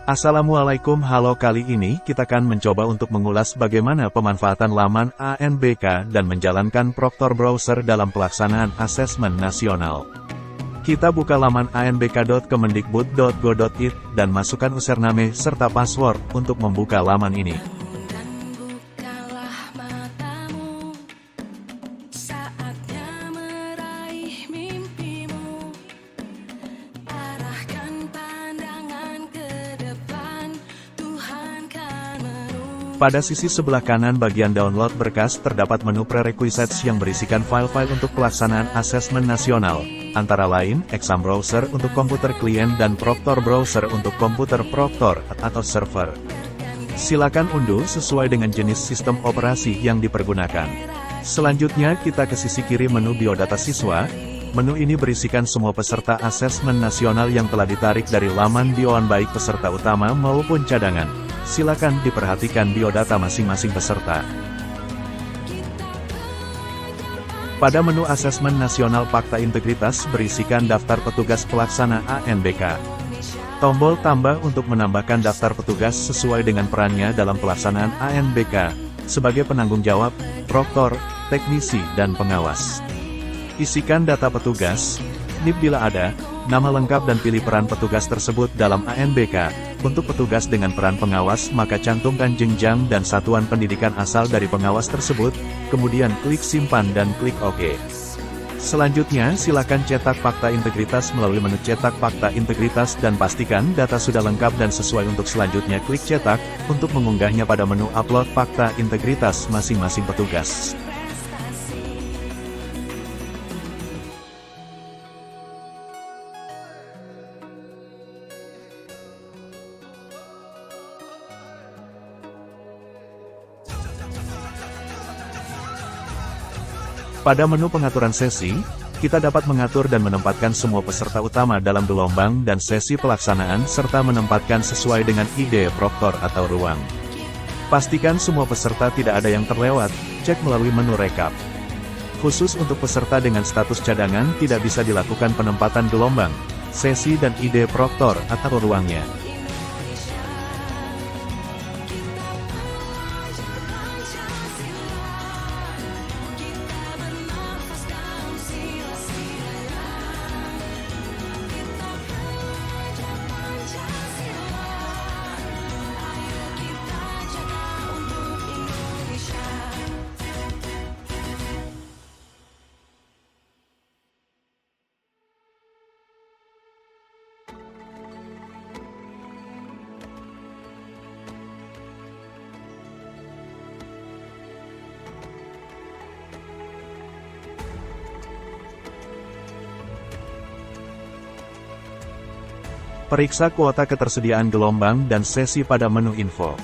Assalamualaikum, halo, kali ini kita akan mencoba untuk mengulas bagaimana pemanfaatan laman ANBK dan menjalankan Proctor Browser dalam pelaksanaan asesmen nasional. Kita buka laman anbk.kemendikbud.go.id dan masukkan username serta password untuk membuka laman ini. Pada sisi sebelah kanan bagian download berkas terdapat menu prerequisites yang berisikan file-file untuk pelaksanaan asesmen nasional, antara lain Exam Browser untuk komputer klien dan Proctor Browser untuk komputer Proctor atau server. Silakan unduh sesuai dengan jenis sistem operasi yang dipergunakan. Selanjutnya kita ke sisi kiri menu biodata siswa. Menu ini berisikan semua peserta asesmen nasional yang telah ditarik dari laman bioan baik peserta utama maupun cadangan. Silakan diperhatikan biodata masing-masing peserta. Pada menu asesmen nasional fakta integritas berisikan daftar petugas pelaksana ANBK. Tombol tambah untuk menambahkan daftar petugas sesuai dengan perannya dalam pelaksanaan ANBK, sebagai penanggung jawab, proktor, teknisi, dan pengawas. Isikan data petugas, NIP bila ada, nama lengkap dan pilih peran petugas tersebut dalam ANBK. Untuk petugas dengan peran pengawas maka cantumkan jenjang dan satuan pendidikan asal dari pengawas tersebut, kemudian klik simpan dan klik OK. Selanjutnya silakan cetak fakta integritas melalui menu cetak fakta integritas dan pastikan data sudah lengkap dan sesuai. Untuk selanjutnya klik cetak, untuk mengunggahnya pada menu upload fakta integritas masing-masing petugas. Pada menu pengaturan sesi, kita dapat mengatur dan menempatkan semua peserta utama dalam gelombang dan sesi pelaksanaan serta menempatkan sesuai dengan ide proktor atau ruang. Pastikan semua peserta tidak ada yang terlewat, cek melalui menu rekap. Khusus untuk peserta dengan status cadangan tidak bisa dilakukan penempatan gelombang, sesi dan ide proktor atau ruangnya. Periksa kuota ketersediaan gelombang dan sesi pada menu info.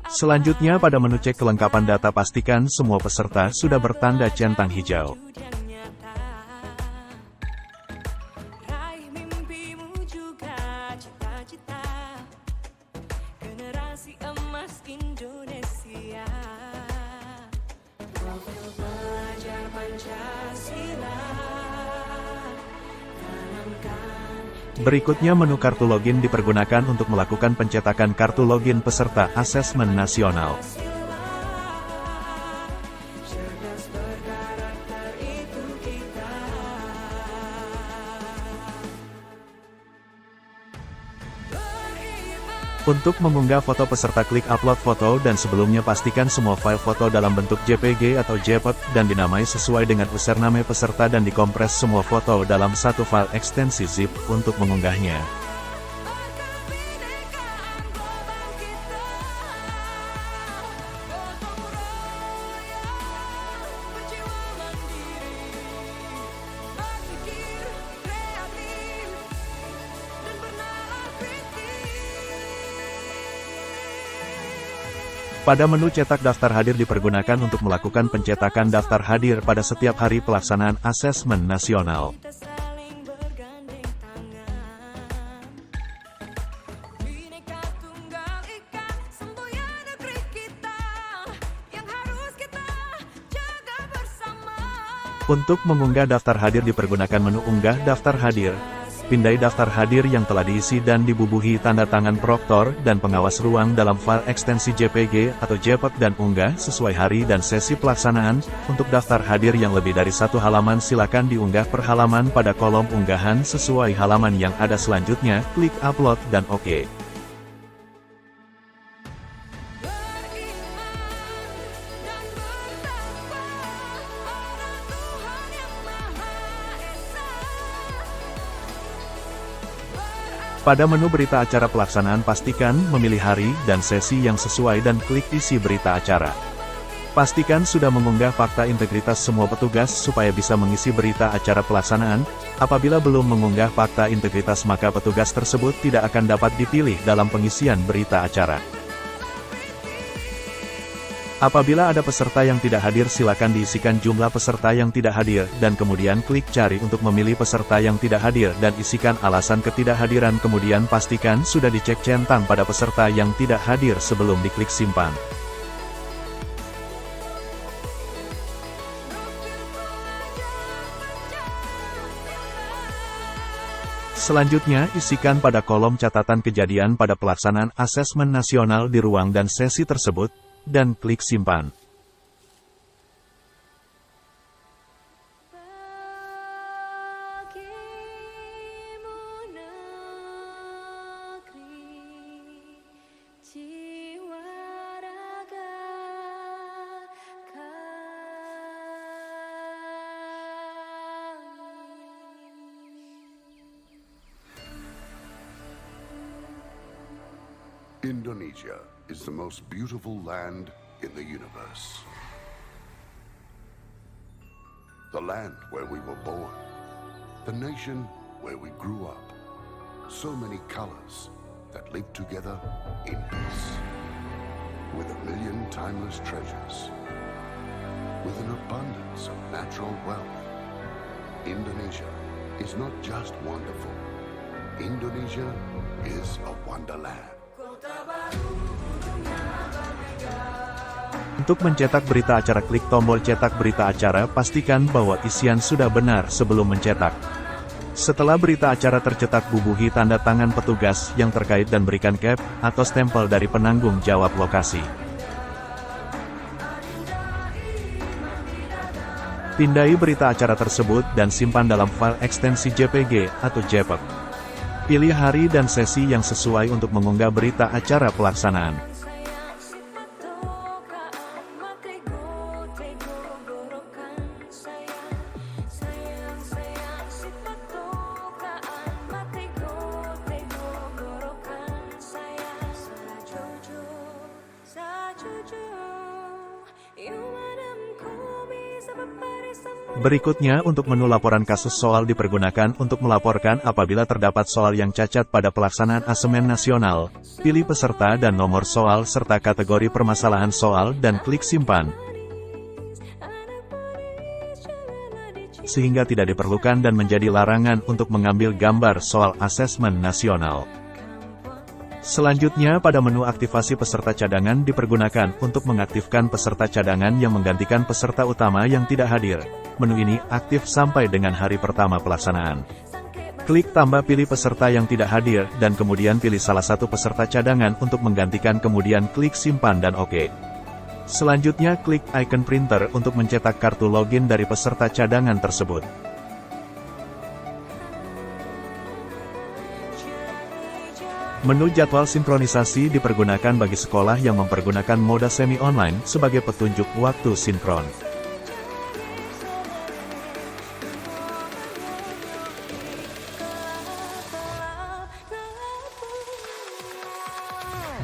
Selanjutnya pada menu cek kelengkapan data pastikan semua peserta sudah bertanda centang hijau. Berikutnya menu kartu login dipergunakan untuk melakukan pencetakan kartu login peserta asesmen nasional. Untuk mengunggah foto peserta klik upload foto dan sebelumnya pastikan semua file foto dalam bentuk JPG atau JPEG dan dinamai sesuai dengan username peserta dan dikompres semua foto dalam satu file ekstensi zip untuk mengunggahnya. Pada menu cetak daftar hadir dipergunakan untuk melakukan pencetakan daftar hadir pada setiap hari pelaksanaan asesmen nasional. Untuk mengunggah daftar hadir dipergunakan menu Unggah Daftar Hadir. Pindai daftar hadir yang telah diisi dan dibubuhi tanda tangan proktor dan pengawas ruang dalam file ekstensi JPG atau JPEG dan unggah sesuai hari dan sesi pelaksanaan. Untuk daftar hadir yang lebih dari satu halaman silakan diunggah per halaman pada kolom unggahan sesuai halaman yang ada selanjutnya, klik upload dan OK. Pada menu berita acara pelaksanaan pastikan memilih hari dan sesi yang sesuai dan klik isi berita acara. Pastikan sudah mengunggah fakta integritas semua petugas supaya bisa mengisi berita acara pelaksanaan. Apabila belum mengunggah fakta integritas maka petugas tersebut tidak akan dapat dipilih dalam pengisian berita acara. Apabila ada peserta yang tidak hadir silakan diisikan jumlah peserta yang tidak hadir dan kemudian klik cari untuk memilih peserta yang tidak hadir dan isikan alasan ketidakhadiran kemudian pastikan sudah dicek centang pada peserta yang tidak hadir sebelum diklik simpan. Selanjutnya isikan pada kolom catatan kejadian pada pelaksanaan asesmen nasional di ruang dan sesi tersebut, dan klik simpan. Indonesia is the most beautiful land in the universe. The land where we were born. The nation where we grew up. So many colors that live together in peace. With a million timeless treasures. With an abundance of natural wealth. Indonesia is not just wonderful. Indonesia is a wonderland. Untuk mencetak berita acara klik tombol cetak berita acara pastikan bahwa isian sudah benar sebelum mencetak. Setelah berita acara tercetak bubuhi tanda tangan petugas yang terkait dan berikan cap atau stempel dari penanggung jawab lokasi. Pindai berita acara tersebut dan simpan dalam file ekstensi JPG atau JPEG. Pilih hari dan sesi yang sesuai untuk mengunggah berita acara pelaksanaan. Berikutnya untuk menu laporan kasus soal dipergunakan untuk melaporkan apabila terdapat soal yang cacat pada pelaksanaan asemen nasional. Pilih peserta dan nomor soal serta kategori permasalahan soal dan klik simpan. Sehingga tidak diperlukan dan menjadi larangan untuk mengambil gambar soal asesmen nasional. Selanjutnya pada menu aktivasi peserta cadangan dipergunakan untuk mengaktifkan peserta cadangan yang menggantikan peserta utama yang tidak hadir. Menu ini aktif sampai dengan hari pertama pelaksanaan. Klik tambah pilih peserta yang tidak hadir dan kemudian pilih salah satu peserta cadangan untuk menggantikan kemudian klik simpan dan OK. Selanjutnya klik icon printer untuk mencetak kartu login dari peserta cadangan tersebut. Menu jadwal sinkronisasi dipergunakan bagi sekolah yang mempergunakan mode semi-online sebagai petunjuk waktu sinkron.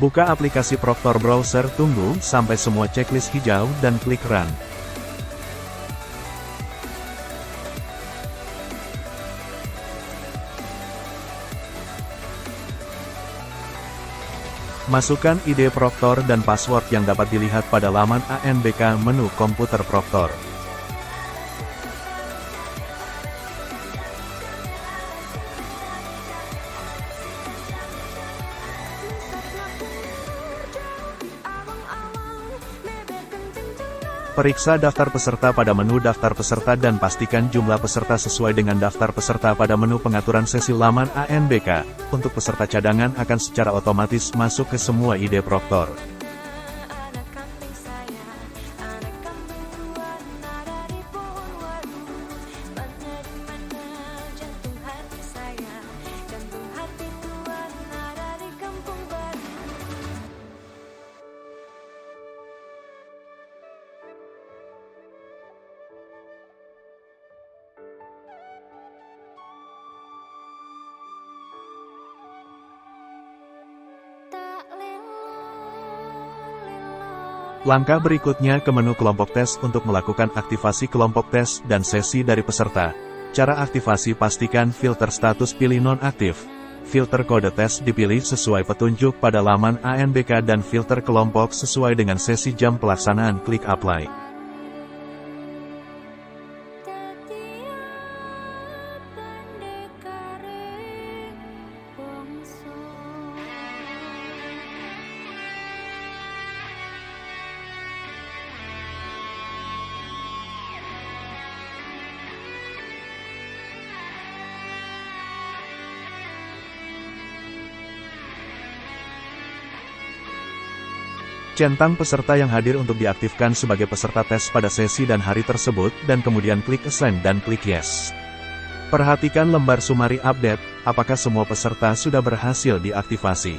Buka aplikasi Proktor Browser, tunggu sampai semua checklist hijau dan klik Run. Masukkan ID Proktor dan password yang dapat dilihat pada laman ANBK menu komputer Proktor. Periksa daftar peserta pada menu daftar peserta dan pastikan jumlah peserta sesuai dengan daftar peserta pada menu pengaturan sesi laman ANBK. Untuk peserta cadangan akan secara otomatis masuk ke semua ID Proktor. Langkah berikutnya ke menu kelompok tes untuk melakukan aktivasi kelompok tes dan sesi dari peserta. Cara aktivasi, pastikan filter status pilih nonaktif. Filter kode tes dipilih sesuai petunjuk pada laman ANBK dan filter kelompok sesuai dengan sesi jam pelaksanaan, klik apply. Centang peserta yang hadir untuk diaktifkan sebagai peserta tes pada sesi dan hari tersebut, dan kemudian klik Assign dan klik Yes. Perhatikan lembar summary update, apakah semua peserta sudah berhasil diaktifasi.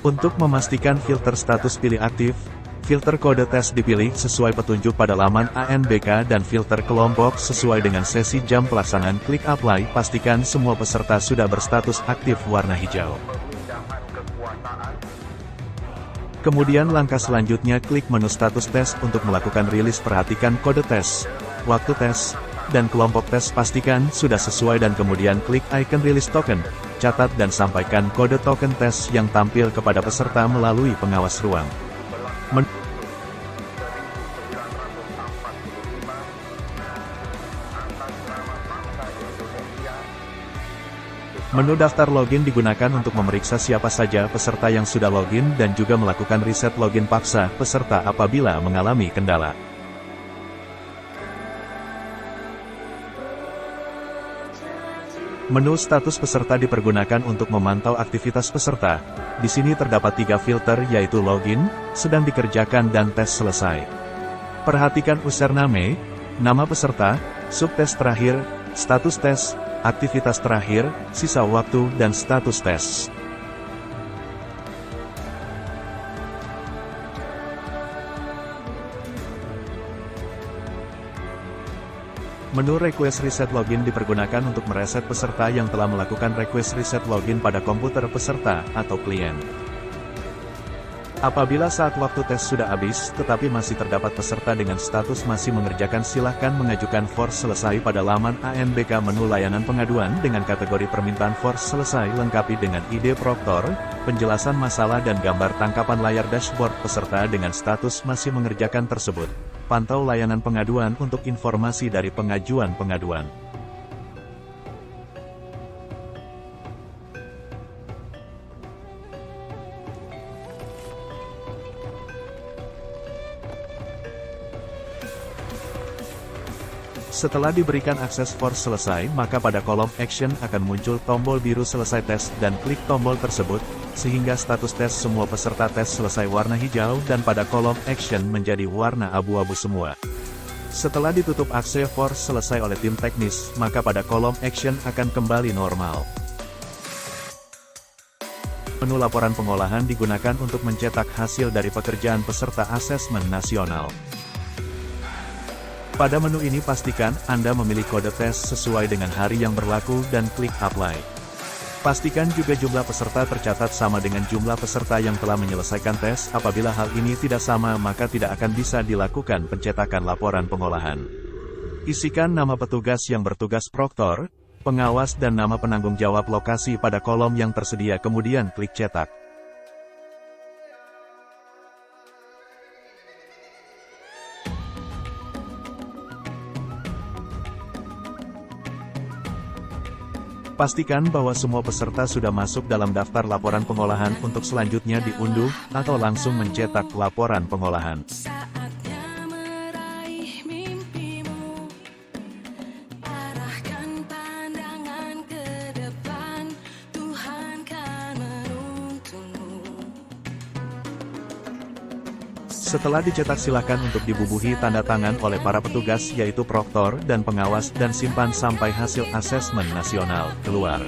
Untuk memastikan filter status pilih aktif, filter kode tes dipilih sesuai petunjuk pada laman ANBK dan filter kelompok sesuai dengan sesi jam pelaksanaan, klik apply, pastikan semua peserta sudah berstatus aktif warna hijau. Kemudian langkah selanjutnya klik menu status tes untuk melakukan rilis, perhatikan kode tes, waktu tes, dan kelompok tes pastikan sudah sesuai dan kemudian klik icon rilis token, catat dan sampaikan kode token tes yang tampil kepada peserta melalui pengawas ruang. Menu daftar login digunakan untuk memeriksa siapa saja peserta yang sudah login dan juga melakukan reset login paksa peserta apabila mengalami kendala. Menu status peserta dipergunakan untuk memantau aktivitas peserta. Di sini terdapat 3 filter, yaitu login, sedang dikerjakan, dan tes selesai. Perhatikan username, nama peserta, subtes terakhir, status tes, aktivitas terakhir, sisa waktu, dan status tes. Menu request reset login dipergunakan untuk mereset peserta yang telah melakukan request reset login pada komputer peserta atau klien. Apabila saat waktu tes sudah habis, tetapi masih terdapat peserta dengan status masih mengerjakan, silahkan mengajukan force selesai pada laman ANBK. Menu layanan pengaduan dengan kategori permintaan force selesai lengkapi dengan ID Proktor, penjelasan masalah dan gambar tangkapan layar dashboard peserta dengan status masih mengerjakan tersebut. Pantau layanan pengaduan untuk informasi dari pengajuan pengaduan. Setelah diberikan akses force selesai, maka pada kolom action akan muncul tombol biru selesai tes, dan klik tombol tersebut, sehingga status tes semua peserta tes selesai warna hijau dan pada kolom action menjadi warna abu-abu semua. Setelah ditutup akses force selesai oleh tim teknis, maka pada kolom action akan kembali normal. Menu laporan pengolahan digunakan untuk mencetak hasil dari pekerjaan peserta asesmen nasional. Pada menu ini pastikan Anda memilih kode tes sesuai dengan hari yang berlaku dan klik apply. Pastikan juga jumlah peserta tercatat sama dengan jumlah peserta yang telah menyelesaikan tes. Apabila hal ini tidak sama, maka tidak akan bisa dilakukan pencetakan laporan pengolahan. Isikan nama petugas yang bertugas proktor, pengawas dan nama penanggung jawab lokasi pada kolom yang tersedia, kemudian klik cetak. Pastikan bahwa semua peserta sudah masuk dalam daftar laporan pengolahan untuk selanjutnya diunduh, atau langsung mencetak laporan pengolahan. Saatnya meraih mimpimu, arahkan pandangan ke depan, Tuhan kan menuntunmu. Setelah dicetak silakan untuk dibubuhi tanda tangan oleh para petugas yaitu proktor dan pengawas dan simpan sampai hasil asesmen nasional keluar.